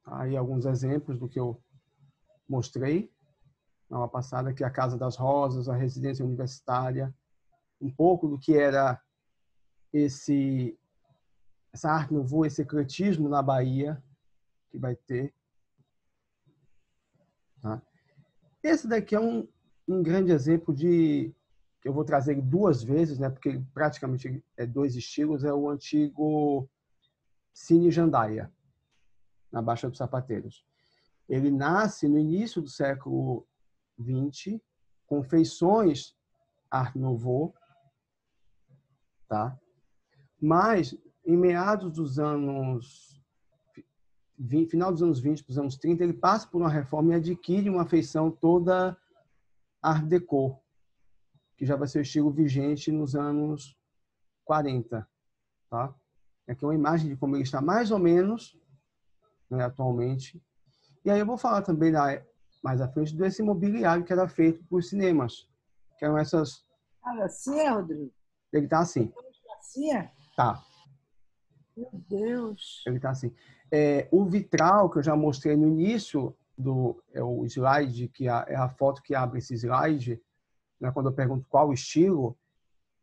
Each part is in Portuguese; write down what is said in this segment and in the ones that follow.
aí alguns exemplos do que eu mostrei na aula passada, que é a Casa das Rosas, a residência universitária, um pouco do que era essa arte nouveau, esse ecletismo na Bahia, que vai ter. Tá? Esse daqui é um grande exemplo que eu vou trazer duas vezes, né, porque praticamente é dois estilos, é o antigo Cine Jandaia, na Baixa dos Sapateiros. Ele nasce no início do século XX, com feições Art Nouveau, tá? Mas, em meados dos anos 20, final dos anos 20 para os anos 30, ele passa por uma reforma e adquire uma feição toda Art Deco, que já vai ser o estilo vigente nos anos 40. Tá? Aqui é uma imagem de como ele está mais ou menos, né, atualmente. E aí eu vou falar também mais à frente desse mobiliário que era feito por cinemas, que eram essas... Ah, assim é, Rodrigo? Ele está assim. Assim é? Tá. Meu Deus. Ele está assim. O vitral que eu já mostrei no início o slide, que é a foto que abre esse slide, né, quando eu pergunto qual o estilo,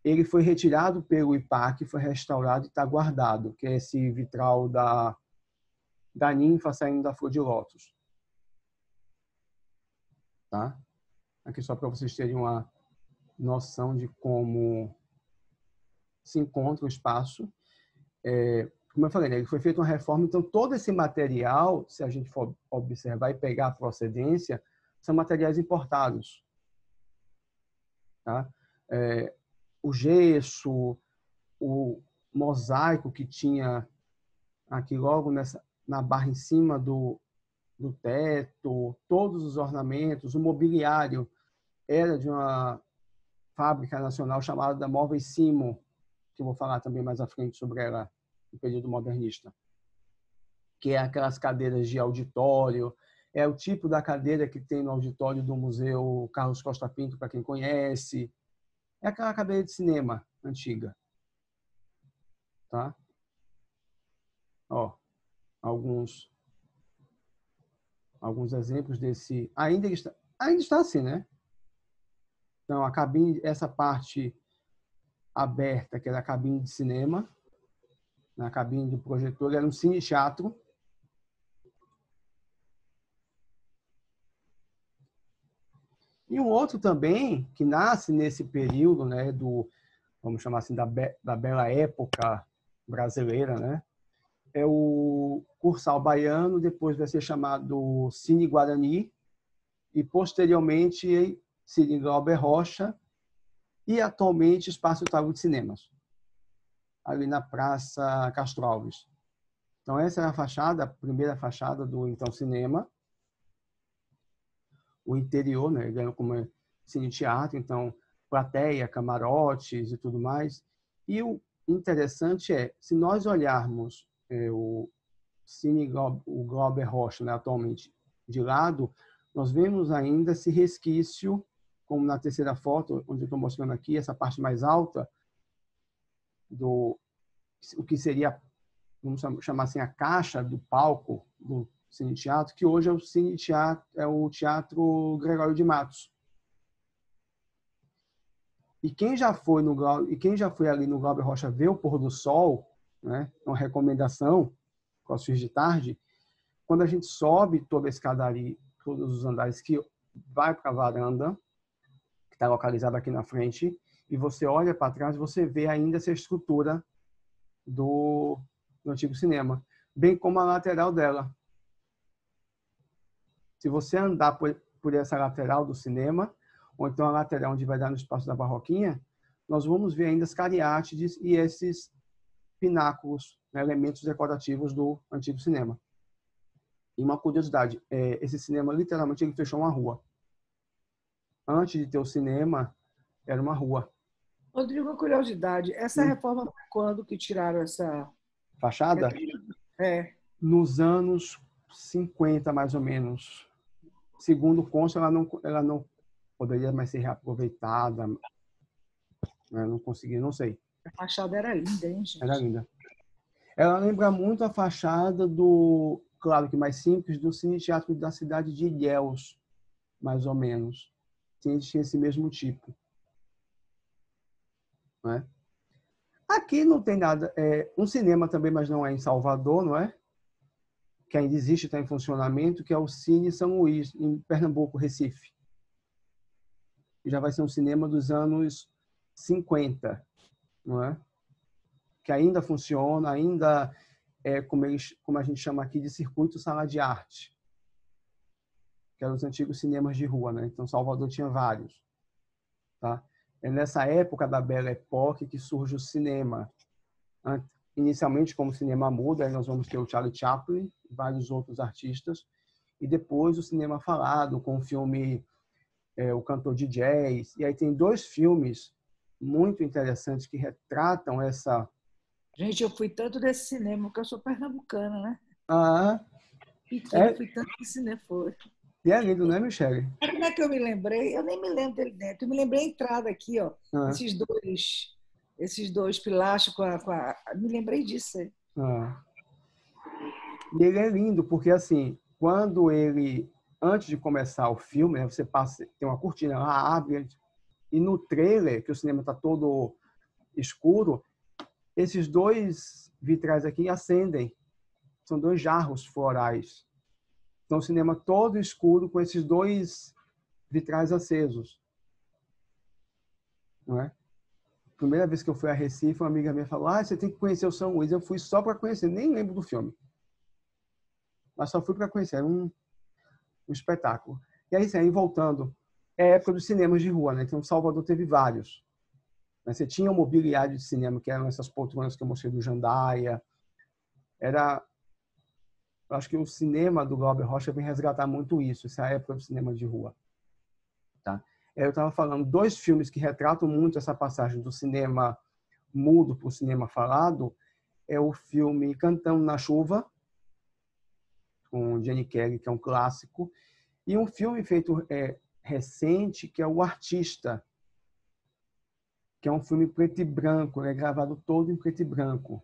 ele foi retirado pelo IPAC, foi restaurado e está guardado, que é esse vitral da ninfa saindo da flor de lótus. Tá? Aqui só para vocês terem uma noção de como se encontra o espaço. Como eu falei, né, ele foi feita uma reforma, então todo esse material, se a gente for observar e pegar a procedência, são materiais importados. Tá? O gesso, o mosaico que tinha aqui logo na barra em cima do teto, todos os ornamentos, o mobiliário era de uma fábrica nacional chamada da Móveis Simon, que eu vou falar também mais à frente sobre ela no período modernista, que é aquelas cadeiras de auditório, é o tipo da cadeira que tem no auditório do Museu Carlos Costa Pinto, para quem conhece, é aquela cadeira de cinema antiga. Tá? Ó, alguns exemplos desse... Ainda está assim, né? Então, a cabine, essa parte aberta, que era a cabine de cinema, na cabine do projetor, era um cine-teatro. E um outro também, que nasce nesse período, né, vamos chamar assim, da bela época brasileira, né, é o Cursal Baiano, depois vai ser chamado Cine Guarani, e posteriormente Cine Glauber Rocha, e atualmente Espaço Otávio de Cinemas, ali na Praça Castro Alves. Então, essa é a fachada, a primeira fachada do então cinema. O interior, né, ele era como cine-teatro, então plateia, camarotes e tudo mais. E o interessante é, se nós olharmos o Glauber Rocha, né, atualmente de lado, nós vemos ainda esse resquício, como na terceira foto, onde eu estou mostrando aqui, essa parte mais alta, o que seria, vamos chamar assim, a caixa do palco do cine-teatro, que hoje é o cine-teatro, é o Teatro Gregório de Matos. E quem já foi ali no Glauber Rocha ver o pôr do sol, né, uma recomendação, com os fins de tarde, quando a gente sobe toda a escadaria, todos os andares que vai para a varanda, que está localizada aqui na frente, e você olha para trás, você vê ainda essa estrutura do antigo cinema, bem como a lateral dela. Se você andar por essa lateral do cinema, ou então a lateral onde vai dar no espaço da Barroquinha, nós vamos ver ainda as cariátides e esses pináculos, né, elementos decorativos do antigo cinema. E uma curiosidade, esse cinema literalmente ele fechou uma rua. Antes de ter o cinema, era uma rua. Rodrigo, uma curiosidade, essa reforma foi quando que tiraram essa fachada? Nos anos 50, mais ou menos. Segundo consta, ela não poderia mais ser reaproveitada. Não consegui, não sei. A fachada era linda, hein, gente? Era linda. Ela lembra muito a fachada do claro que mais simples, do Cine Teatro da cidade de Ilhéus, mais ou menos. Tinha esse mesmo tipo. Não é? Aqui não tem nada. Um cinema também, mas não é em Salvador, não é? Que ainda existe, está em funcionamento, que é o Cine São Luís, em Pernambuco, Recife. Já vai ser um cinema dos anos 50, não é? Que ainda funciona, ainda é como a gente chama aqui de circuito sala de arte, que eram os antigos cinemas de rua, né? Então Salvador tinha vários, tá? É nessa época da Belle Époque que surge o cinema. Inicialmente como cinema mudo, aí nós vamos ter o Charlie Chaplin, vários outros artistas, e depois o cinema falado, com o filme O Cantor de Jazz. E aí tem 2 filmes muito interessantes que retratam essa... Gente, eu fui tanto desse cinema, porque eu sou pernambucana, né? Ah, Pequena, eu fui tanto de cinema, foi. e é lindo, né, Michele? Como é que eu me lembrei? Eu nem me lembro dele dentro. Eu me lembrei a entrada aqui, ó. Ah, Esses dois pilastros Me lembrei disso aí. ah. E ele é lindo, porque assim, quando ele, antes de começar o filme, né, você passa, tem uma cortina lá, abre, e no trailer, que o cinema está todo escuro, esses 2 vitrais aqui acendem. São 2 jarros florais. Então, o cinema todo escuro com esses 2 vitrais acesos. Não é? Primeira vez que eu fui a Recife, uma amiga minha falou: você tem que conhecer o São Luís. Eu fui só para conhecer, nem lembro do filme. Mas só fui para conhecer. Era um espetáculo. E aí, voltando, é a época dos cinemas de rua, né? Então, Salvador teve vários. Você tinha o mobiliário de cinema, que eram essas poltronas que eu mostrei do Jandaia. Eu acho que o cinema do Glauber Rocha vem resgatar muito isso, essa época do cinema de rua. Tá? Eu estava falando 2 filmes que retratam muito essa passagem do cinema mudo para o cinema falado. É o filme Cantando na Chuva, com Jenny Kelly, que é um clássico, e um filme feito recente, que é O Artista, que é um filme preto e branco, gravado todo em preto e branco.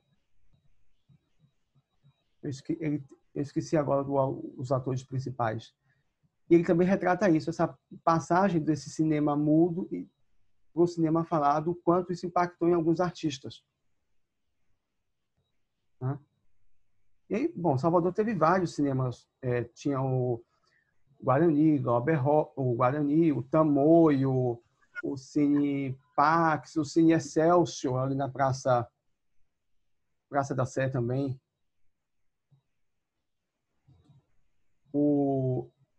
Eu esqueci agora os atores principais. E ele também retrata isso, essa passagem desse cinema mudo para o cinema falado, o quanto isso impactou em alguns artistas. Né? E aí, bom, Salvador teve vários cinemas. Tinha o Guarani, o Guarani, o Tamoio, o Cine Pax, o Cine Excelsior, ali na Praça da Sé também.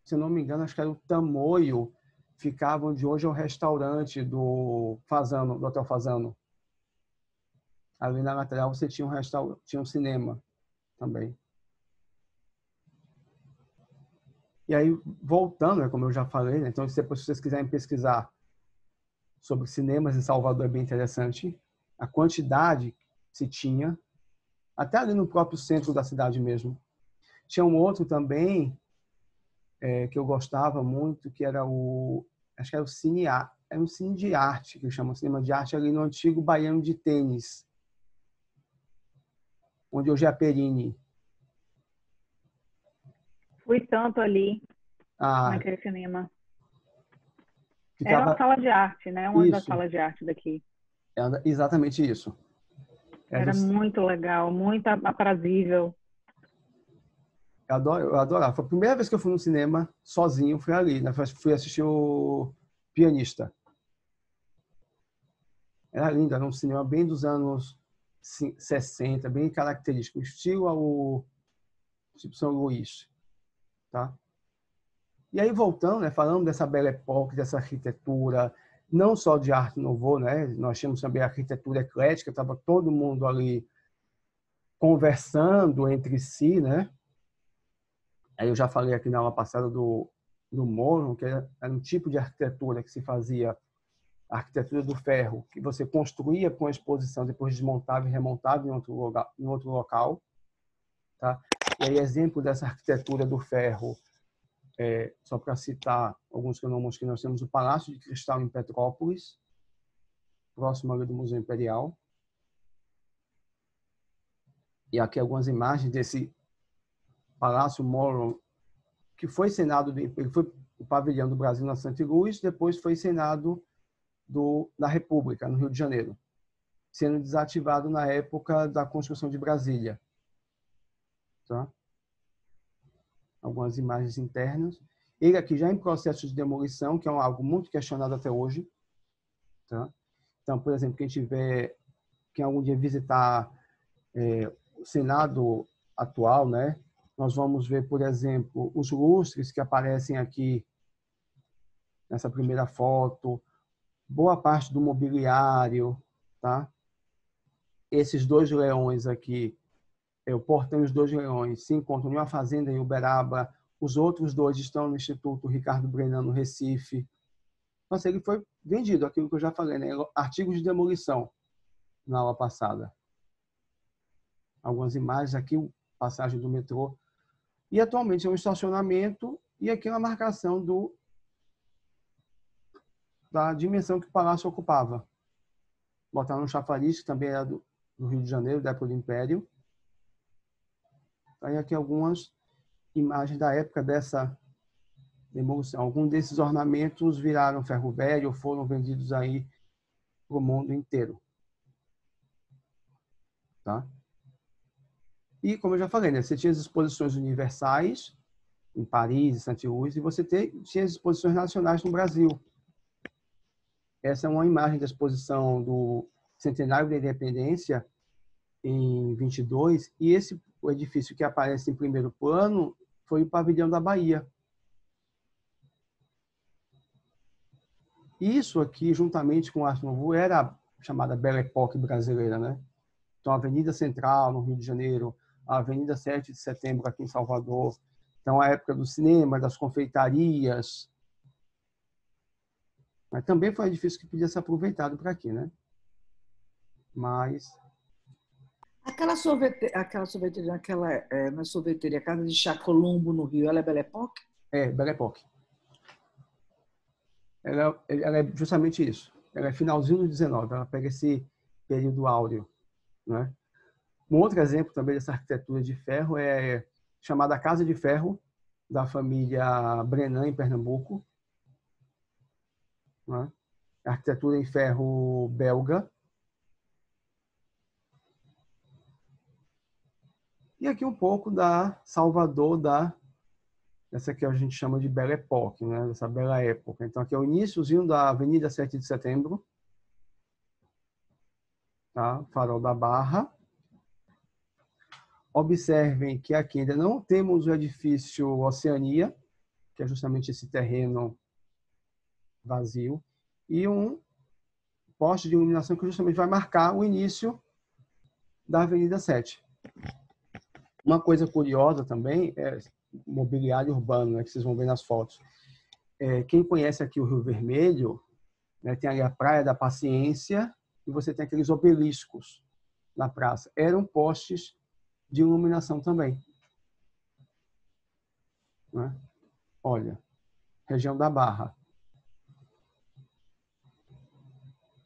Se eu não me engano, acho que era o Tamoio, ficava onde hoje é o restaurante do Hotel Fazano. Ali na lateral você tinha tinha um cinema também. E aí, voltando, como eu já falei, né? Então, depois, se vocês quiserem pesquisar sobre cinemas em Salvador, é bem interessante. A quantidade que se tinha, até ali no próprio centro da cidade mesmo. Tinha um outro também, que eu gostava muito, que era acho que era o Cine Arte. Era um cine de arte, que chama cinema de arte, ali no antigo Baiano de Tênis, onde hoje é a Perini. Fui tanto ali, Ah, naquele cinema. Era uma ficava... sala de arte, né? Uma das Isso, salas de arte daqui. era exatamente isso. Era muito legal, muito aprazível. Eu adorava. Foi a primeira vez que eu fui no cinema sozinho, fui ali, né? Fui assistir o Pianista. Era lindo, era um cinema bem dos anos 60, bem característico, estilo ao tipo São Luís, tá? E aí voltando, né, falando dessa Belle Époque, dessa arquitetura, não só de arte nouveau, né? Nós tínhamos também a arquitetura eclética, estava todo mundo ali conversando entre si, né? Aí eu já falei aqui na aula passada do Morro, que era um tipo de arquitetura que se fazia, a arquitetura do ferro, que você construía com a exposição, depois desmontava e remontava em outro local. Tá? E aí, exemplo dessa arquitetura do ferro, só para citar alguns que eu não mostrei, nós temos o Palácio de Cristal em Petrópolis, próximo ali do Museu Imperial. E aqui algumas imagens Palácio Moron, que foi Senado, ele foi o pavilhão do Brasil na Santa Cruz, depois foi Senado da República, no Rio de Janeiro, sendo desativado na época da construção de Brasília. Tá? Algumas imagens internas. Ele aqui já em processo de demolição, que é algo muito questionado até hoje. Tá? Então, por exemplo, quem algum dia visitar o Senado atual, né? Nós vamos ver, por exemplo, os lustres que aparecem aqui nessa primeira foto, boa parte do mobiliário, tá? Esses dois leões aqui, o portão e os dois leões, se encontram em uma fazenda em Uberaba. Os outros dois estão no Instituto Ricardo Brenan, no Recife. Nossa, ele foi vendido, aquilo que eu já falei, né? Artigos de demolição, na aula passada. Algumas imagens aqui, passagem do metrô. E atualmente é um estacionamento e aqui é uma marcação da dimensão que o palácio ocupava. Botaram um chafariz, que também era do Rio de Janeiro, da época do Império. Aí aqui algumas imagens da época dessa demolição. Alguns desses ornamentos viraram ferro velho, foram vendidos aí para o mundo inteiro. Tá? E, como eu já falei, né, você tinha as exposições universais em Paris e Saint-Louis, e você tinha as exposições nacionais no Brasil. Essa é uma imagem da exposição do Centenário da Independência em 22, e o edifício que aparece em primeiro plano foi o Pavilhão da Bahia. Isso aqui, juntamente com o Arte Nouveau, era a chamada Belle Époque brasileira, né? Então, a Avenida Central, no Rio de Janeiro, a Avenida 7 de Setembro, aqui em Salvador. Então, a época do cinema, das confeitarias. Mas também foi um edifício que podia ser aproveitado para aqui, né? Mas... Aquela sorveteria, na sorveteria Casa de Chá Colombo, no Rio, ela é Belle Époque? É, Belle Époque. Ela é justamente isso. Ela é finalzinho do 19, ela pega esse período áureo, né? Um outro exemplo também dessa arquitetura de ferro é chamada Casa de Ferro, da família Brenan, em Pernambuco. Né? Arquitetura em ferro belga. E aqui um pouco da Salvador, essa que a gente chama de Belle Époque, né? Dessa bela época. Então, aqui é o iníciozinho da Avenida 7 de Setembro. Tá? Farol da Barra. Observem que aqui ainda não temos o edifício Oceania, que é justamente esse terreno vazio, e um poste de iluminação que justamente vai marcar o início da Avenida 7. Uma coisa curiosa também é o mobiliário urbano, né, que vocês vão ver nas fotos. Quem conhece aqui o Rio Vermelho, né, tem ali a Praia da Paciência e você tem aqueles obeliscos na praça. Eram postes de iluminação também. Né? Olha, região da Barra.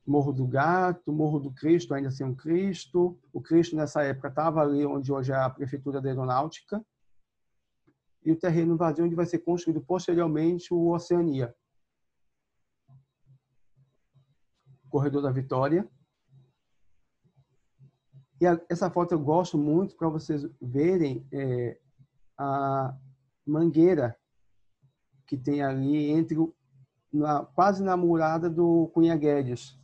Morro do Gato, Morro do Cristo, ainda sem um Cristo. O Cristo, nessa época, estava ali onde hoje é a Prefeitura da Aeronáutica. E o terreno vazio, onde vai ser construído posteriormente o Oceania. Corredor da Vitória. E essa foto eu gosto muito para vocês verem a mangueira que tem ali quase na murada do Cunha Guedes.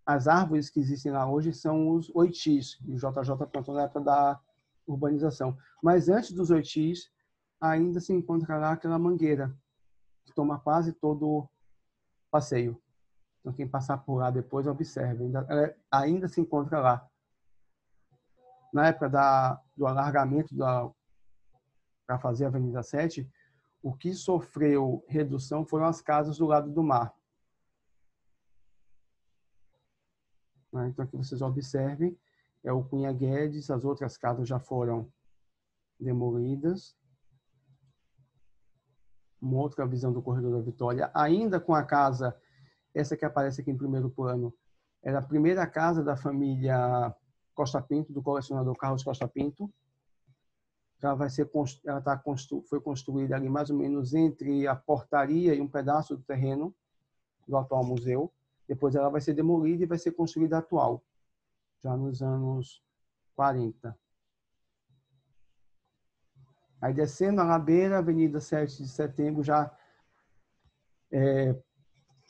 As árvores que existem lá hoje são os oitis, que o JJ plantou na época da urbanização. Mas antes dos oitis, ainda se encontra lá aquela mangueira, que toma quase todo o passeio. Então, quem passar por lá depois, observe. Ainda se encontra lá. Na época do alargamento para fazer a Avenida 7, o que sofreu redução foram as casas do lado do mar. Então, aqui vocês observem, é o Cunha Guedes, as outras casas já foram demolidas. Uma outra visão do Corredor da Vitória, ainda com a casa, essa que aparece aqui em primeiro plano, era a primeira casa da família Costa Pinto, do colecionador Carlos Costa Pinto. ela foi construída ali mais ou menos entre a portaria e um pedaço do terreno do atual museu. Depois ela vai ser demolida e vai ser construída atual, já nos anos 40. Aí descendo a ladeira, Avenida 7 de Setembro, já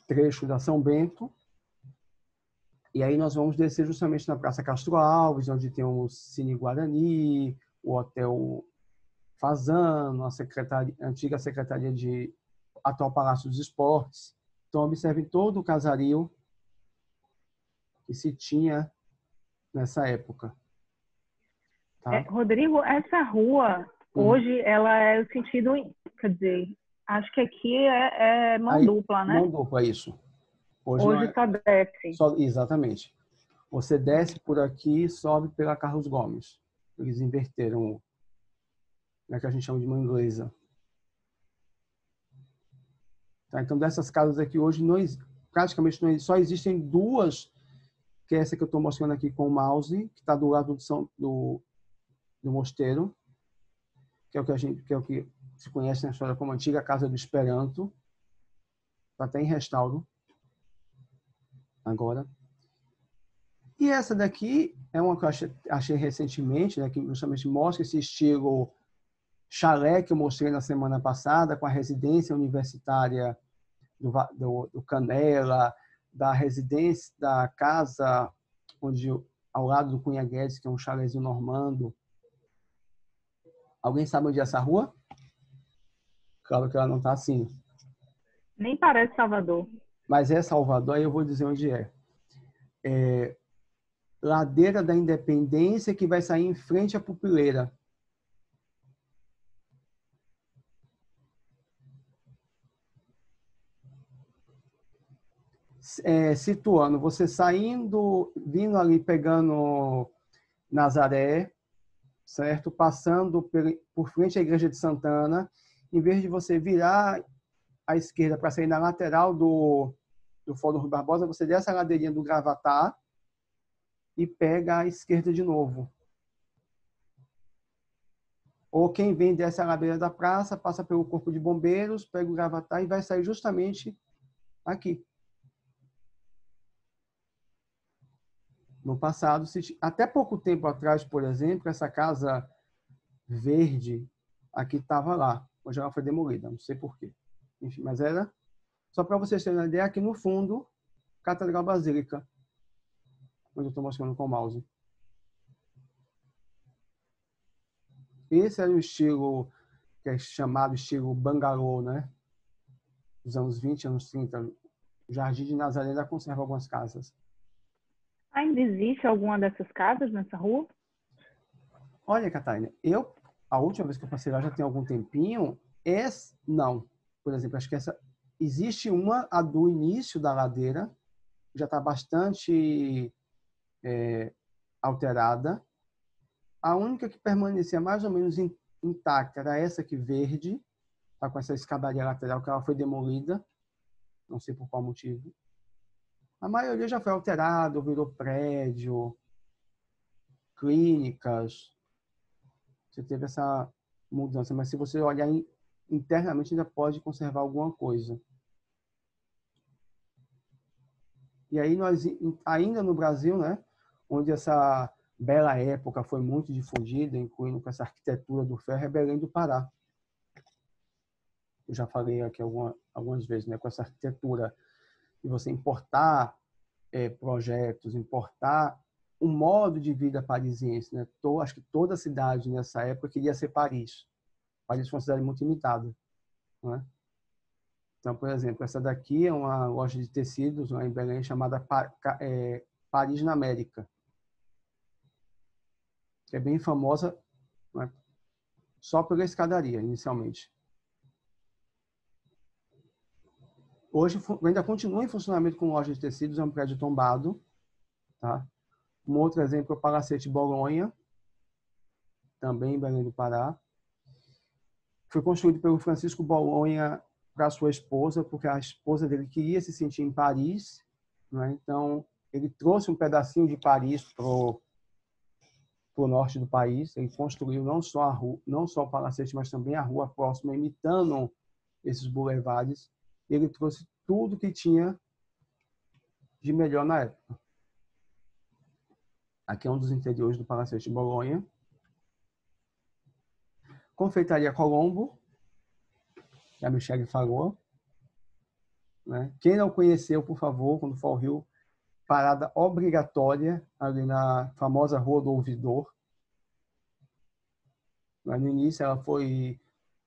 trecho da São Bento. E aí nós vamos descer justamente na Praça Castro Alves, onde tem o Cine Guarani, o Hotel Fazano, a antiga Secretaria de atual Palácio dos Esportes. Então, observem todo o casario que se tinha nessa época. Tá? Rodrigo, essa rua, hoje, ela é o sentido... Quer dizer, acho que aqui é mão aí, dupla, né? Mão dupla, isso. Hoje só desce. Exatamente. Você desce por aqui e sobe pela Carlos Gomes. Eles inverteram, né, que a gente chama de mão inglesa. Tá? Então, dessas casas aqui hoje, praticamente só existem duas, que é essa que eu estou mostrando aqui com o mouse, que está do lado do mosteiro, que é o que se conhece na história como a antiga Casa do Esperanto. Está até em restauro agora. E essa daqui é uma que eu achei recentemente, né, que justamente mostra esse estilo chalé que eu mostrei na semana passada, com a residência universitária do Canela, da residência, da casa onde, ao lado do Cunha Guedes, que é um chalézinho normando. Alguém sabe onde é essa rua? Claro que ela não está assim. Nem parece Salvador. Mas é Salvador, aí eu vou dizer onde é. Ladeira da Independência, que vai sair em frente à Pupileira. Situando, você vindo ali, pegando Nazaré, certo? Passando por frente à Igreja de Santana, em vez de você virar à esquerda para sair na lateral do Fórum Rui Barbosa, você desce a ladeirinha do Gravatá e pega à esquerda de novo. Ou quem vem desce a ladeira da praça, passa pelo Corpo de Bombeiros, pega o Gravatá e vai sair justamente aqui. No passado, até pouco tempo atrás, por exemplo, essa casa verde aqui estava lá. Hoje ela foi demolida, não sei porquê. Enfim, mas era, só para vocês terem uma ideia, aqui no fundo, Catedral Basílica, onde eu estou mostrando com o mouse. Esse era o estilo que é chamado estilo bangalô, né? Dos anos 20, anos 30. O Jardim de Nazaré ainda conserva algumas casas. Ainda existe alguma dessas casas nessa rua? Olha, Catarina, a última vez que eu passei lá já tem algum tempinho, não. Por exemplo, acho que existe uma, a do início da ladeira, já está bastante alterada. A única que permanecia mais ou menos intacta era essa aqui verde, tá, com essa escadaria lateral que ela foi demolida, não sei por qual motivo. A maioria já foi alterado, virou prédio, clínicas. Você teve essa mudança, mas se você olhar internamente ainda pode conservar alguma coisa. E aí nós, ainda no Brasil, né, onde essa bela época foi muito difundida, incluindo com essa arquitetura do ferro, é Belém do Pará. Eu já falei aqui algumas vezes, né, com essa arquitetura de você importar projetos, importar um modo de vida parisiense, né? Acho que toda cidade nessa época queria ser Paris. Paris foi uma cidade muito limitada, né? Então, por exemplo, essa daqui é uma loja de tecidos lá em Belém chamada Paris na América, que é bem famosa, né, só pela escadaria, inicialmente. Hoje ainda continua em funcionamento com loja de tecidos, é um prédio tombado. Tá? Um outro exemplo é o Palacete Bolonha, também em Belém do Pará. Foi construído pelo Francisco Bolonha para sua esposa, porque a esposa dele queria se sentir em Paris, né? Então ele trouxe um pedacinho de Paris para o norte do país. Ele construiu não só a rua, não só o palacete, mas também a rua próxima, imitando esses bulevares. Ele trouxe tudo que tinha de melhor na época. Aqui é um dos interiores do Palacete de Bolonha. Confeitaria Colombo, que a Michele falou. Né? Quem não conheceu, por favor, quando for ao Rio, parada obrigatória ali na famosa Rua do Ouvidor. No início, ela foi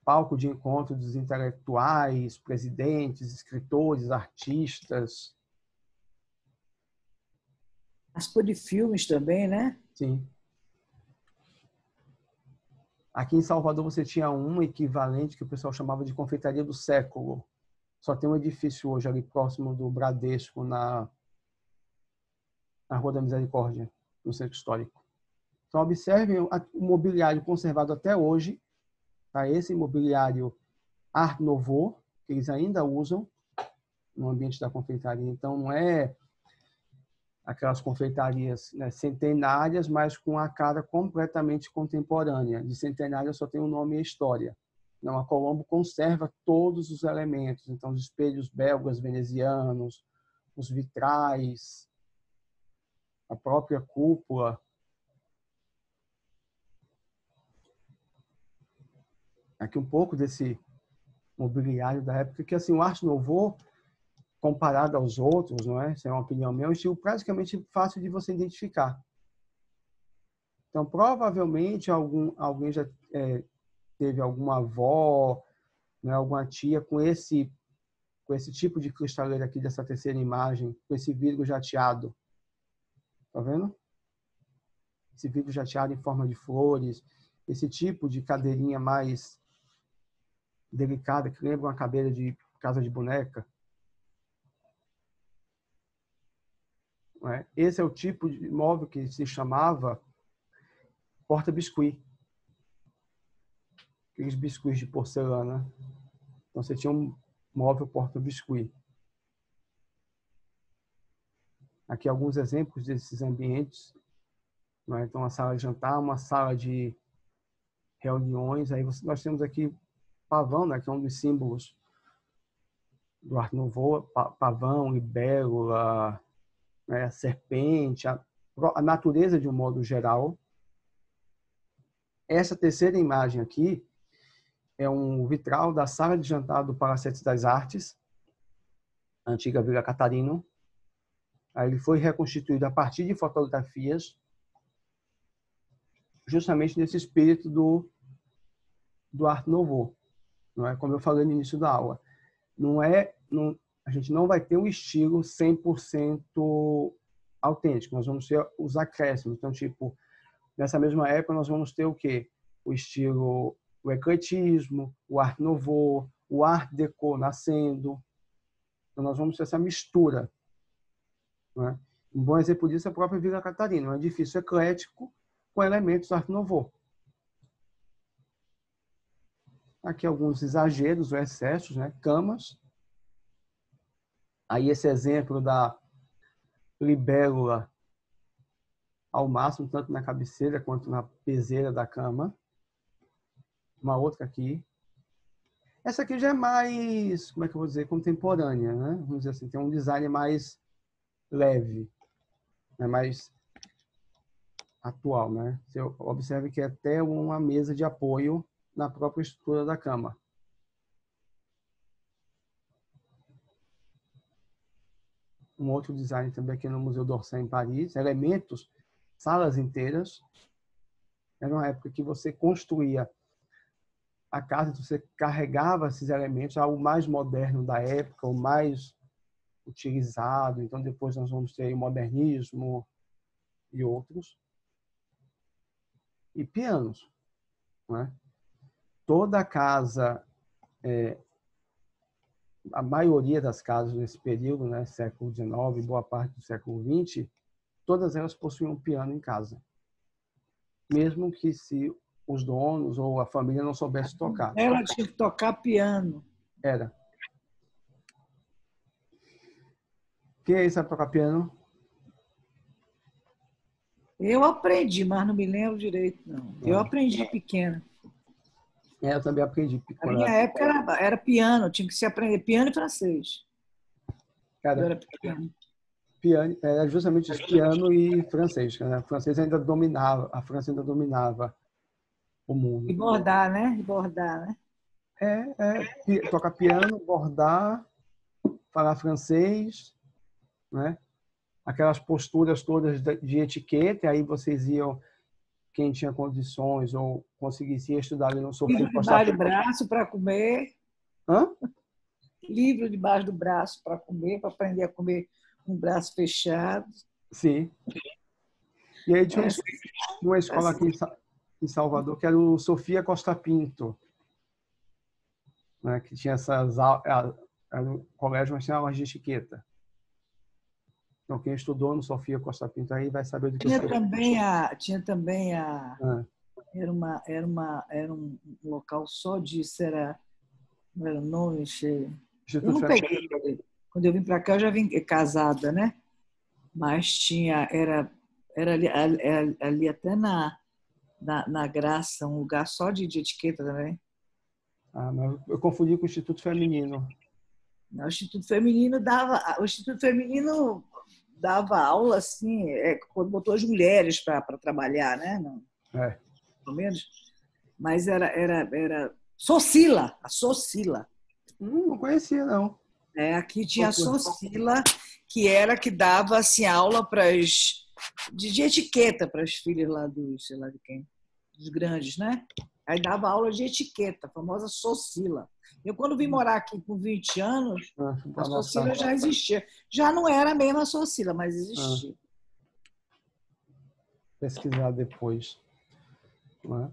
palco de encontro dos intelectuais, presidentes, escritores, artistas. Participou de filmes também, né? Sim. Aqui em Salvador você tinha um equivalente que o pessoal chamava de Confeitaria do Século. Só tem um edifício hoje ali próximo do Bradesco, na Rua da Misericórdia, no Centro Histórico. Então, observem o mobiliário conservado até hoje. Tá? Esse mobiliário Art Nouveau, que eles ainda usam no ambiente da confeitaria. Então, não é aquelas confeitarias, né, centenárias, mas com a cara completamente contemporânea. De centenária só tem o nome e a história. Não, a Colombo conserva todos os elementos. Então, os espelhos belgas, venezianos, os vitrais, a própria cúpula. Aqui um pouco desse mobiliário da época, que assim, o Art Nouveau, comparado aos outros, não é? Essa é uma opinião minha, é um estilo praticamente fácil de você identificar. Então, provavelmente, alguém já teve alguma avó, né, alguma tia com esse tipo de cristaleira aqui dessa terceira imagem, com esse vidro jateado. Tá vendo? Esse vidro jateado em forma de flores, esse tipo de cadeirinha mais delicada, que lembra uma cadeira de casa de boneca. Não é? Esse é o tipo de móvel que se chamava porta-biscuit. Aqueles biscuits de porcelana. Então, você tinha um móvel porta-biscuit. Aqui alguns exemplos desses ambientes. Não é? Então, uma sala de jantar, uma sala de reuniões. Aí nós temos aqui pavão, né? Que é um dos símbolos do Art Nouveau. Pavão, libélula, né? Serpente, a natureza de um modo geral. Essa terceira imagem aqui é um vitral da sala de jantar do Palacete das Artes, a antiga Vila Catarino. Aí ele foi reconstituído a partir de fotografias, justamente nesse espírito do Art Nouveau. Não é, como eu falei no início da aula, a gente não vai ter um estilo 100% autêntico, nós vamos ter os acréscimos. Então, tipo, nessa mesma época nós vamos ter o quê? O estilo, o ecletismo, o Art Nouveau, o Art Deco nascendo. Então, nós vamos ter essa mistura. Não é? Um bom exemplo disso é a própria Vila Catarina, um edifício eclético com elementos Art Nouveau. Aqui alguns exageros ou excessos, né? Camas. Aí esse exemplo da libélula ao máximo, tanto na cabeceira quanto na peseira da cama. Uma outra aqui. Essa aqui já é mais, como é que eu vou dizer, contemporânea, né? Vamos dizer assim, tem um design mais leve, né? Mais atual, né? Você observa que é até uma mesa de apoio na própria estrutura da cama. Um outro design também aqui no Museu d'Orsay em Paris, elementos, salas inteiras. Era uma época que você construía a casa, você carregava esses elementos, algo mais moderno da época, o mais utilizado. Então, depois nós vamos ter o modernismo e outros. E pianos. Né? Toda a casa, a maioria das casas nesse período, né, século XIX, boa parte do século XX, todas elas possuíam um piano em casa. Mesmo que se os donos ou a família não soubesse tocar. Ela tinha que tocar piano. Era. Quem aí sabe tocar piano? Eu aprendi, mas não me lembro direito, não. Eu Ah. aprendi pequena. Eu também aprendi Na minha quando época era piano, tinha que se aprender piano e francês. Eu era era pequena. piano, era justamente isso, piano e francês, né? O francês ainda dominava, a França ainda dominava o E mundo. bordar, né? E bordar, né? Tocar piano, bordar, falar francês, né? Aquelas posturas todas de etiqueta, aí vocês iam, quem tinha condições ou conseguisse estudar ali no Sofia Livro Costa debaixo do Pinto. braço para comer. Hã? Livro debaixo do braço para comer, para aprender a comer com o braço fechado. Sim. E aí tinha Essa, uma escola aqui em Salvador que era o Sofia Costa Pinto, né? Que tinha era um colégio, mas tinha aulas de etiqueta. Então, quem estudou no Sofia Costa Pinto aí vai saber do que eu tinha estou também falando. era um local só disso, não era o nome, eu Instituto não Federal. peguei. Quando eu vim para cá, eu já vim casada, né? Mas era ali até na Graça, um lugar só de etiqueta também. Mas eu confundi com o Instituto Feminino. O Instituto Feminino dava aula assim, quando botou as mulheres para trabalhar, né? Não, É. pelo menos. Mas era Socila, a Socila. Não conhecia, não. Aqui tinha a Socila, que dava assim, aula de etiqueta para as filhas lá sei lá de quem, dos grandes, né? Aí dava aula de etiqueta, a famosa Socila. Eu, quando vim morar aqui com 20 anos, a Socila já existia. Já não era a mesma Socila, mas existia. Pesquisar depois. Não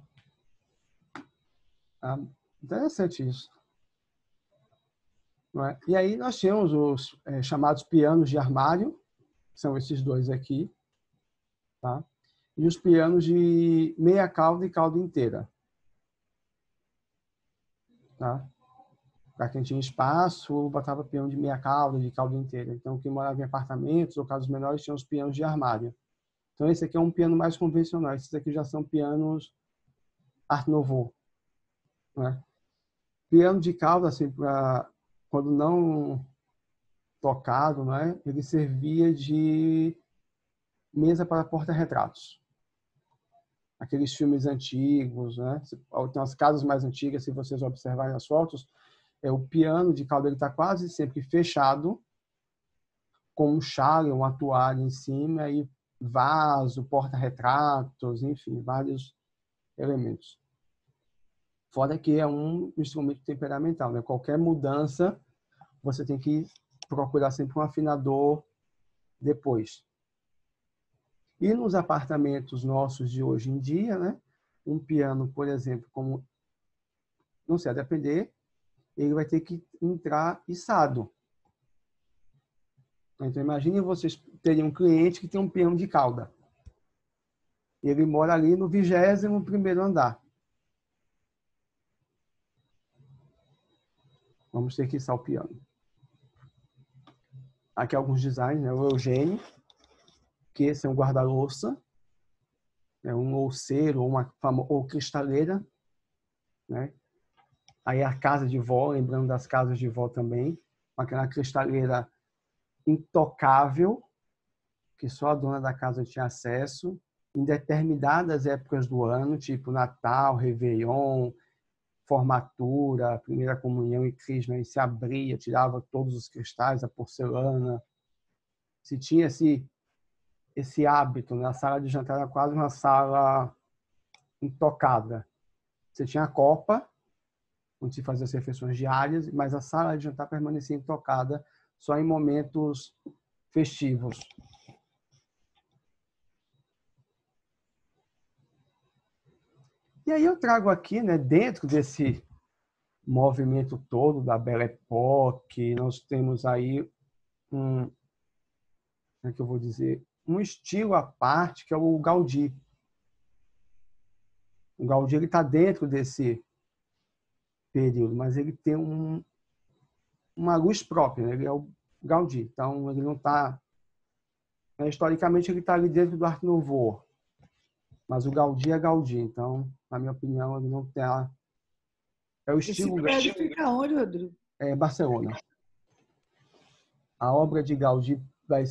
é? Interessante isso. Não é? E aí nós tínhamos os chamados pianos de armário, que são esses dois aqui, tá? E os pianos de meia cauda e cauda inteira. Tá? Para quem tinha espaço, botava piano de meia cauda, de cauda inteira. Então, quem morava em apartamentos ou casos menores tinha os pianos de armário. Então, esse aqui é um piano mais convencional. Esses aqui já são pianos Art Nouveau. Né? Piano de cauda, assim, quando não tocado, né? Ele servia de mesa para porta-retratos. Aqueles filmes antigos, né? Tem as casas mais antigas, se vocês observarem as fotos, o piano de cauda está quase sempre fechado, com um chale, uma toalha em cima, e vaso, porta-retratos, enfim, vários elementos. Fora que é um instrumento temperamental, né? Qualquer mudança, você tem que procurar sempre um afinador depois. E nos apartamentos nossos de hoje em dia, né? Um piano, por exemplo, como não sei, a depender, ele vai ter que entrar içado. Então, imagine vocês terem um cliente que tem um piano de cauda. Ele mora ali no 21º andar. Vamos ter que içar o piano. Aqui alguns designs, né? O Eugênio, que esse é um guarda-louça, um ouceiro ou cristaleira, né? Aí a casa de vó, lembrando das casas de vó também, aquela cristaleira intocável, que só a dona da casa tinha acesso, em determinadas épocas do ano, tipo Natal, Réveillon, formatura, primeira comunhão e crisma, e se abria, tirava todos os cristais, a porcelana. Se tinha esse hábito, na sala de jantar era quase uma sala intocada. Você tinha a copa, onde se fazia as refeições diárias, mas a sala de jantar permanecia intocada só em momentos festivos. E aí eu trago aqui, né, dentro desse movimento todo da Belle Époque, nós temos aí como é que eu vou dizer, um estilo à parte, que é o Gaudí. O Gaudí está dentro desse período, mas ele tem uma luz própria, né? Ele é o Gaudí. Então, ele não está... historicamente, ele está ali dentro do Art Nouveau. Mas o Gaudí é Gaudí, então, na minha opinião, ele não tem a... É o estilo... Esse prédio fica onde, Rodrigo? É Barcelona. A obra de Gaudí vai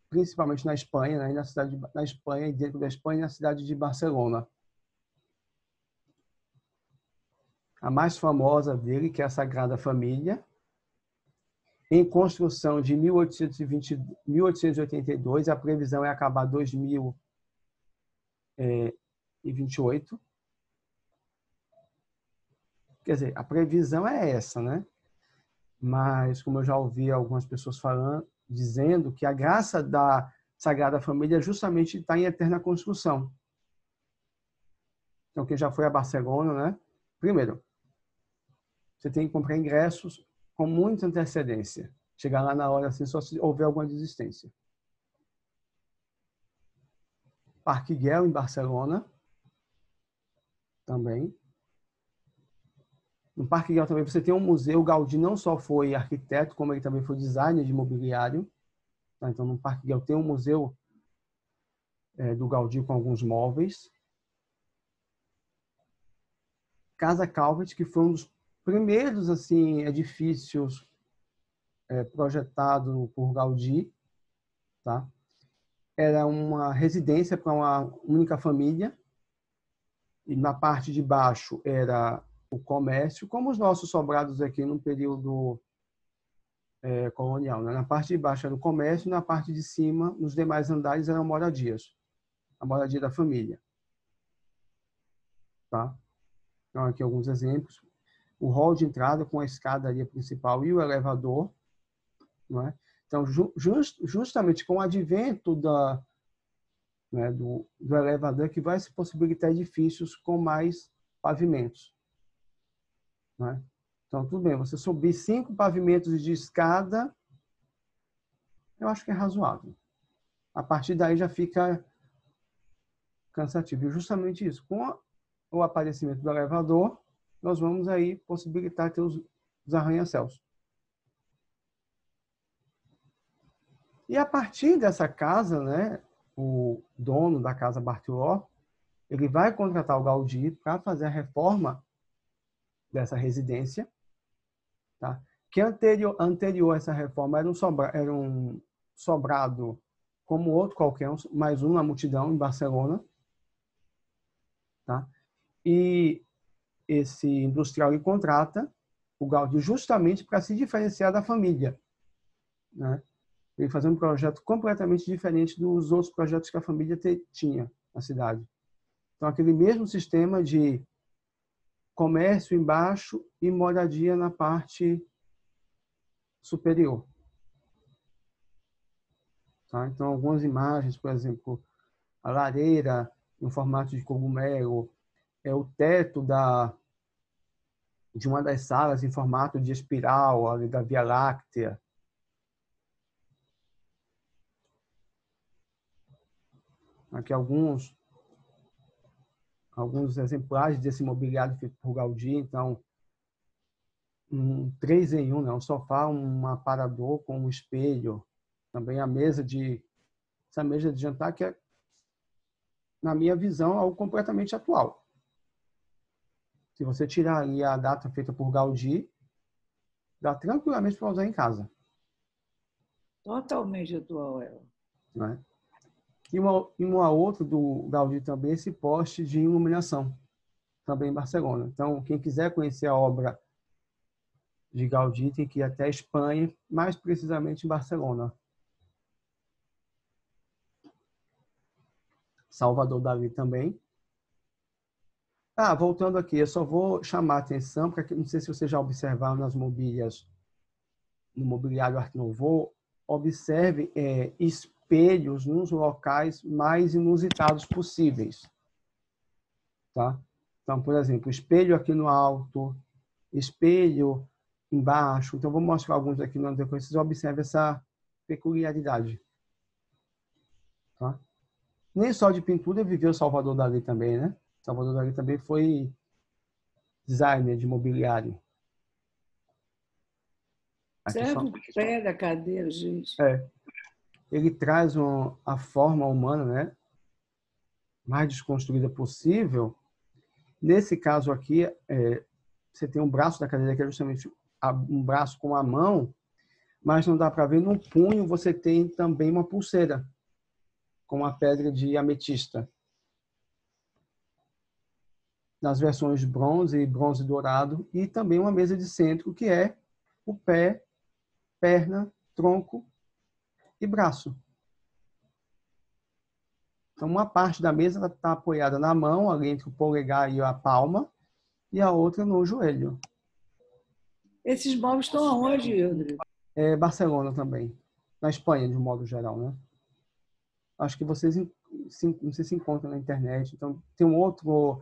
principalmente na Espanha, né? Na Espanha e dentro da Espanha, na cidade de Barcelona. A mais famosa dele, que é a Sagrada Família, em construção de 1882, a previsão é acabar 2028. Quer dizer, a previsão é essa, né? Mas, como eu já ouvi algumas pessoas falando, dizendo que a graça da Sagrada Família justamente está em eterna construção. Então, quem já foi a Barcelona, né? Primeiro, você tem que comprar ingressos com muita antecedência. Chegar lá na hora, assim, só se houver alguma desistência. Parque Güell, em Barcelona, também. No Parque Güell também você tem um museu. O Gaudí não só foi arquiteto, como ele também foi designer de mobiliário. Então, no Parque Güell tem um museu do Gaudí com alguns móveis. Casa Calvet, que foi um dos primeiros assim, edifícios projetados por Gaudí. Tá? Era uma residência para uma única família. E na parte de baixo era o comércio, como os nossos sobrados aqui no período colonial. Né? Na parte de baixo era o comércio, e na parte de cima, nos demais andares, eram moradias. A moradia da família. Tá? Então, aqui alguns exemplos. O hall de entrada com a escadaria principal e o elevador. Não é? Então, justamente com o advento do elevador, que vai se possibilitar edifícios com mais pavimentos. Não é? Então, tudo bem, você subir 5 pavimentos de escada, eu acho que é razoável. A partir daí já fica cansativo. E justamente isso, com o aparecimento do elevador, nós vamos aí possibilitar ter os arranha-céus. E a partir dessa casa, né, o dono da casa Bartoló, ele vai contratar o Gaudí para fazer a reforma dessa residência, tá? Que anterior a essa reforma era um sobrado como outro qualquer, mais um na multidão em Barcelona, tá? E esse industrial ele contrata o Gaudí justamente para se diferenciar da família, né? Ele fazer um projeto completamente diferente dos outros projetos que a família tinha na cidade. Então, aquele mesmo sistema de comércio embaixo e moradia na parte superior. Tá? Então, algumas imagens, por exemplo, a lareira em formato de cogumelo, o teto de uma das salas em formato de espiral, ali da Via Láctea. Aqui alguns exemplares desse mobiliário feito por Gaudí. Então, um 3 em 1, né? Um sofá, um aparador com um espelho. Também essa mesa de jantar que é, na minha visão, algo completamente atual. Se você tirar ali a data feita por Gaudí, dá tranquilamente para usar em casa. Totalmente atual ela. Né? E uma outra do Gaudí também, esse poste de iluminação, também em Barcelona. Então, quem quiser conhecer a obra de Gaudí tem que ir até a Espanha, mais precisamente em Barcelona. Salvador Dalí também. Voltando aqui, eu só vou chamar a atenção, porque não sei se vocês já observaram nas mobílias, no mobiliário Art Nouveau, observe espelhos nos locais mais inusitados possíveis. Tá? Então, por exemplo, espelho aqui no alto, espelho embaixo. Então, vou mostrar alguns aqui no depois vocês observem essa peculiaridade. Tá? Nem só de pintura viveu Salvador Dalí também, né? Salvador Dalí também foi designer de mobiliário. Serve o pé da cadeira, gente. Ele traz a forma humana, né? mais desconstruída possível. Nesse caso aqui, você tem um braço da cadeira que é justamente um braço com a mão, mas não dá para ver. No punho você tem também uma pulseira com uma pedra de ametista. Nas versões bronze e bronze dourado, e também uma mesa de centro, que é o pé, perna, tronco e braço. Então, uma parte da mesa está apoiada na mão, ali entre o polegar e a palma, e a outra no joelho. Esses móveis estão aonde, Rodrigo? Barcelona também. Na Espanha, de um modo geral, né? Acho que vocês não sei se encontram na internet. Então, tem um outro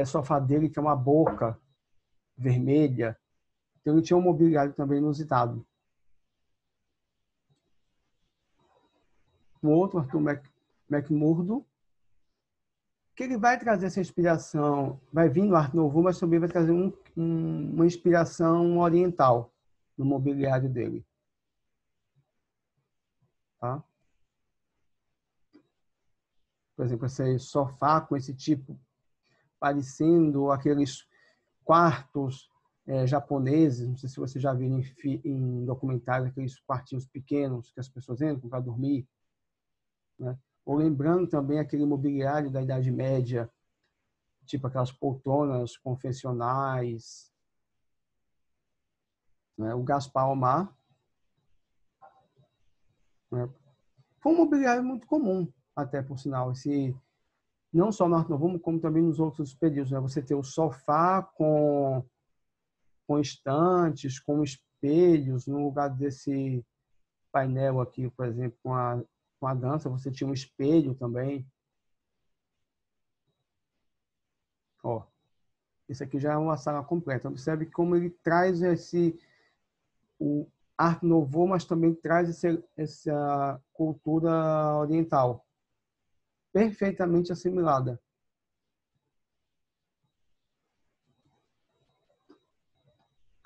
sofá dele, que é uma boca vermelha. Então, ele tinha um mobiliário também inusitado. Um outro, Arthur McMurdo, que ele vai trazer essa inspiração, vai vir no Art Nouveau, mas também vai trazer uma inspiração oriental no mobiliário dele. Tá? Por exemplo, esse sofá com esse tipo, parecendo aqueles quartos japoneses, não sei se você já viu em documentários, aqueles quartinhos pequenos que as pessoas entram para dormir, né? Ou lembrando também aquele mobiliário da Idade Média, tipo aquelas poltronas confessionais, né? O Gaspar Omar, né? Foi um mobiliário muito comum, até por sinal, não só no Art Nouveau, como também nos outros períodos, né? Você ter o sofá com estantes, com espelhos, no lugar desse painel aqui, por exemplo, com a dança, você tinha um espelho também. Ó, esse aqui já é uma sala completa. Observe como ele traz o Art Nouveau, mas também traz essa cultura oriental perfeitamente assimilada.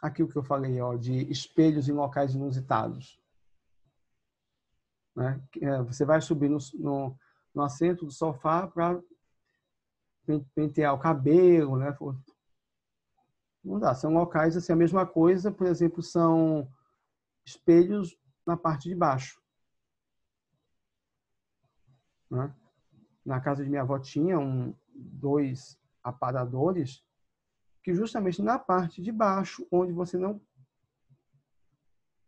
Aqui o que eu falei, ó, de espelhos em locais inusitados. Né? Você vai subir no assento do sofá para pentear o cabelo, né? Não dá, são locais assim, a mesma coisa, por exemplo, são espelhos na parte de baixo. Né? Na casa de minha avó tinha dois aparadores que justamente na parte de baixo, onde você não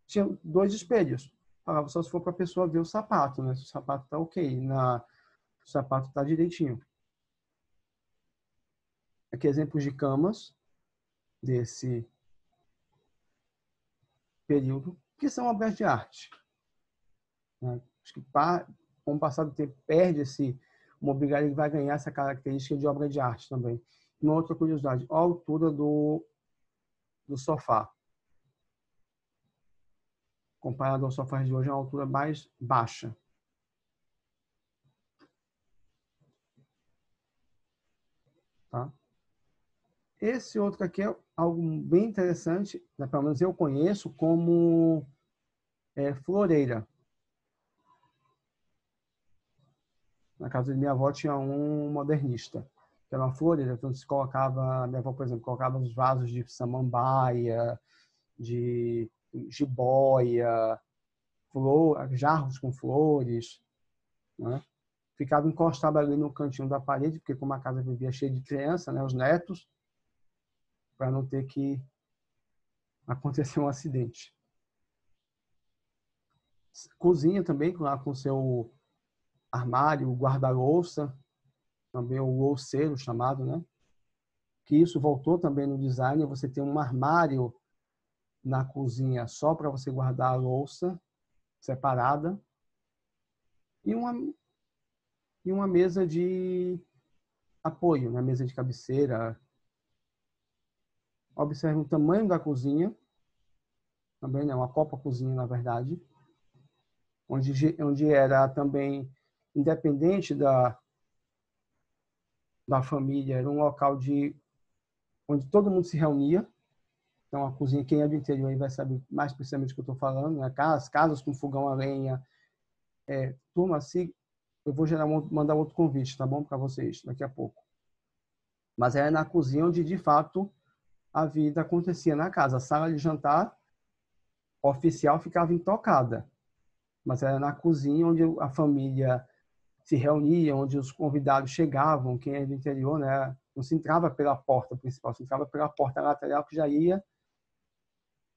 tinha dois espelhos. Falava só se for para a pessoa ver o sapato, né? Se o sapato está ok, o sapato está direitinho. Aqui exemplos de camas desse período, que são obras de arte. Né? Acho que com o passar do tempo perde o mobiliário, ele vai ganhar essa característica de obra de arte também. Uma outra curiosidade, a altura do sofá. Comparado ao sofá de hoje, é uma altura mais baixa. Tá? Esse outro aqui é algo bem interessante, né? Pelo menos eu conheço como floreira. Na casa de minha avó tinha um modernista, que era uma floreira. Então, se colocava, minha avó, por exemplo, colocava os vasos de samambaia, de jiboia, jarros com flores, né? Ficava encostado ali no cantinho da parede, porque como a casa vivia cheia de criança, né, os netos, para não ter que acontecer um acidente. Cozinha também, lá com seu armário, guarda-louça, também o louceiro chamado, né? Que isso voltou também no design, você tem um armário na cozinha só para você guardar a louça separada e uma mesa de apoio, né? Mesa de cabeceira. Observe o tamanho da cozinha, também, né? Uma copa-cozinha, na verdade, onde era também, independente da família, era um local onde todo mundo se reunia. Então, a cozinha, quem é do interior aí vai saber mais precisamente o que eu estou falando, né? Casas com fogão a lenha, turma se Eu vou mandar outro convite, tá bom? Para vocês, daqui a pouco. Mas era na cozinha onde, de fato, a vida acontecia na casa. A sala de jantar oficial ficava intocada. Mas era na cozinha onde a família se reunia, onde os convidados chegavam, quem é do interior, né? Não se entrava pela porta principal, se entrava pela porta lateral, que já ia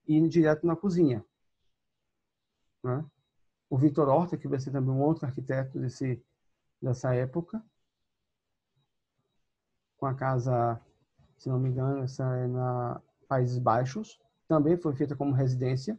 indo direto na cozinha, né? O Vitor Horta, que vai ser também um outro arquiteto dessa época, com a casa, se não me engano, essa é na Países Baixos, também foi feita como residência.